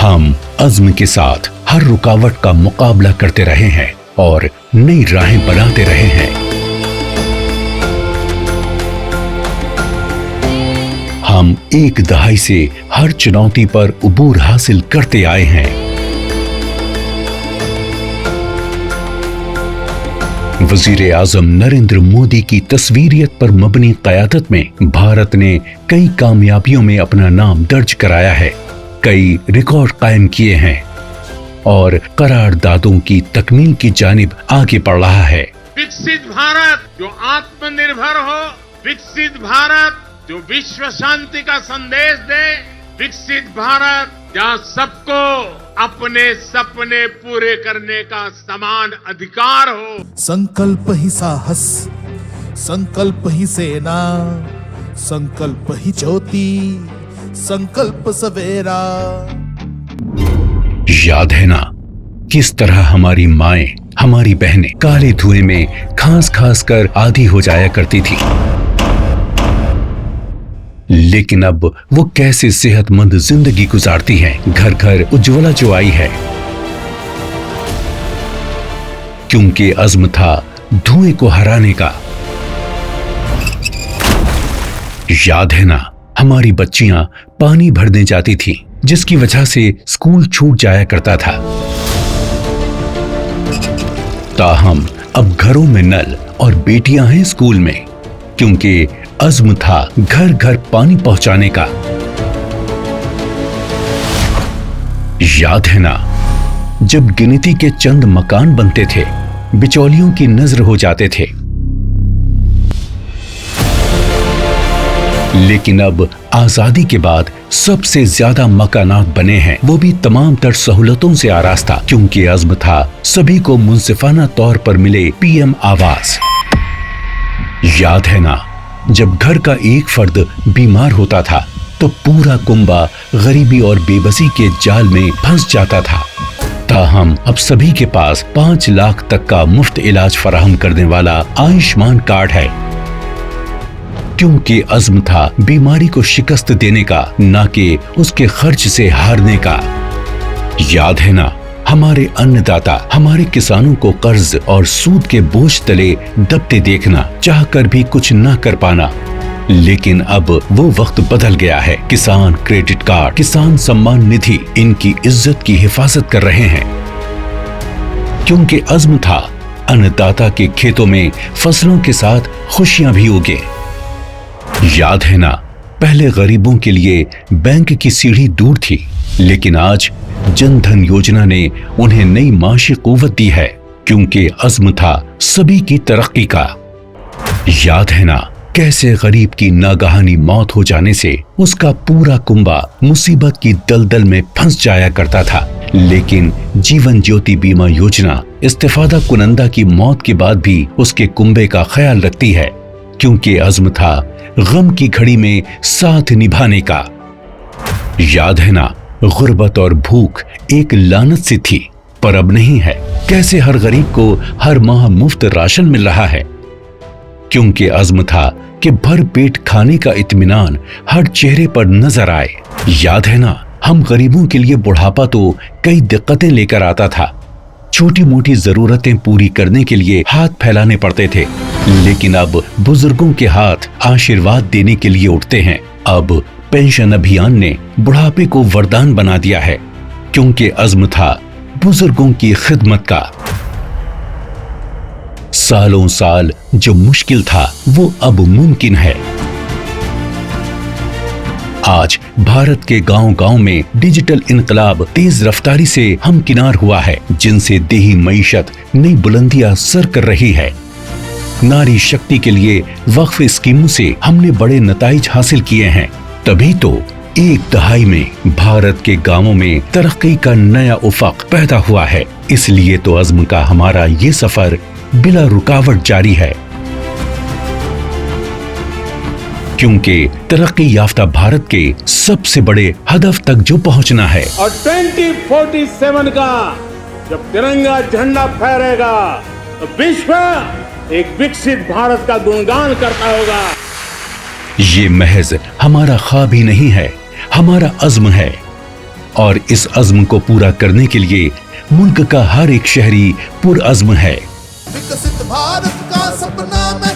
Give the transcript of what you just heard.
हम अज़्म के साथ हर रुकावट का मुकाबला करते रहे हैं और नई राहें बनाते रहे हैं। हम एक दहाई से हर चुनौती पर उबूर हासिल करते आए हैं। वज़ीर आज़म नरेंद्र मोदी की तस्वीरियत पर मबनी क़यादत में भारत ने कई कामयाबियों में अपना नाम दर्ज कराया है, कई रिकॉर्ड कायम किए हैं और करारदादों की तकमील की जानिब आगे बढ़ रहा है। विकसित भारत जो आत्मनिर्भर हो, विकसित भारत जो विश्व शांति का संदेश दे, विकसित भारत जहाँ सबको अपने सपने पूरे करने का समान अधिकार हो। संकल्प ही साहस, संकल्प ही सेना, संकल्प ही ज्योति, संकल्प सवेरा। याद है ना किस तरह हमारी माएं, हमारी बहनें काले धुएं में खांस खांस कर आधी हो जाया करती थी, लेकिन अब वो कैसे सेहतमंद जिंदगी गुजारती हैं। घर घर उज्ज्वला जो आई है, क्योंकि अज़्म था धुएं को हराने का। याद है ना हमारी बच्चियां पानी भरने जाती थीं, जिसकी वजह से स्कूल छूट जाया करता था। ताहम अब घरों में नल और बेटियां हैं स्कूल में, क्योंकि अज़्म था घर घर पानी पहुंचाने का। याद है ना जब गिनती के चंद मकान बनते थे, बिचौलियों की नजर हो जाते थे, लेकिन अब आजादी के बाद सबसे ज्यादा मकानात बने हैं, वो भी तमाम तर सहूलतों से आरास्ता, क्योंकि अज़्म था सभी को मुंसिफाना तौर पर मिले पीएम आवास। याद है ना जब घर का एक फर्द बीमार होता था तो पूरा कुंबा गरीबी और बेबसी के जाल में फंस जाता था। ताहम अब सभी के पास 5 लाख तक का मुफ्त इलाज फराहम करने वाला आयुष्मान कार्ड है, क्योंकि अज़्म था बीमारी को शिकस्त देने का, ना कि उसके खर्च से हारने का। याद है ना हमारे अन्नदाता, हमारे किसानों को कर्ज और सूद के बोझ तले दबते देखना, चाहकर भी कुछ न कर पाना। लेकिन अब वो वक्त बदल गया है। किसान क्रेडिट कार्ड, किसान सम्मान निधि इनकी इज्जत की हिफाजत कर रहे हैं, क्योंकि अज़्म था अन्नदाता के खेतों में फसलों के साथ खुशियां भी उगे। याद है ना पहले गरीबों के लिए बैंक की सीढ़ी दूर थी, लेकिन आज जन धन योजना ने उन्हें नई माशी कुव्वत दी है, क्योंकि अज़्म था सभी की तरक्की का। याद है ना कैसे गरीब की नागहानी मौत हो जाने से उसका पूरा कुंबा मुसीबत की दलदल में फंस जाया करता था, लेकिन जीवन ज्योति बीमा योजना इस्तेफादा कुनंदा की मौत के बाद भी उसके कुंबे का ख्याल रखती है, क्योंकि अज़्म था गम की घड़ी में साथ निभाने का। याद है ना गुर्बत और भूख एक लानत सी थी, पर अब नहीं है। कैसे हर गरीब को हर माह मुफ्त राशन मिल रहा है, क्योंकि अज़्म था कि भर पेट खाने का इत्मीनान हर चेहरे पर नजर आए। याद है ना हम गरीबों के लिए बुढ़ापा तो कई दिक्कतें लेकर आता था, छोटी मोटी जरूरतें पूरी करने के लिए हाथ फैलाने पड़ते थे, लेकिन अब बुजुर्गों के हाथ आशीर्वाद देने के लिए उठते हैं। अब पेंशन अभियान ने बुढ़ापे को वरदान बना दिया है, क्योंकि अज़्म था बुजुर्गों की खिदमत का। सालों साल जो मुश्किल था वो अब मुमकिन है। आज भारत के गांव-गांव में डिजिटल इनकलाब तेज रफ्तारी से हमकिनार हुआ है, जिनसे देही मईशत नई बुलंदियां सर कर रही है। नारी शक्ति के लिए वक्फ स्कीमों से हमने बड़े नताइज हासिल किए हैं, तभी तो एक दहाई में भारत के गांवों में तरक्की का नया उफक पैदा हुआ है। इसलिए तो अज़्म का हमारा ये सफर बिला रुकावट जारी है, क्योंकि तरक्की याफ्ता भारत के सबसे बड़े हदफ तक जो पहुंचना है। और 2047 का जब तिरंगा झंडा फहरेगा तो विश्व एक विकसित भारत का गुणगान करता होगा। ये महज हमारा ख्वाब ही नहीं है, हमारा अज़्म है। और इस अज़्म को पूरा करने के लिए मुल्क का हर एक शहरी पुरअज़्म है। विकसित भारत का सपना मैं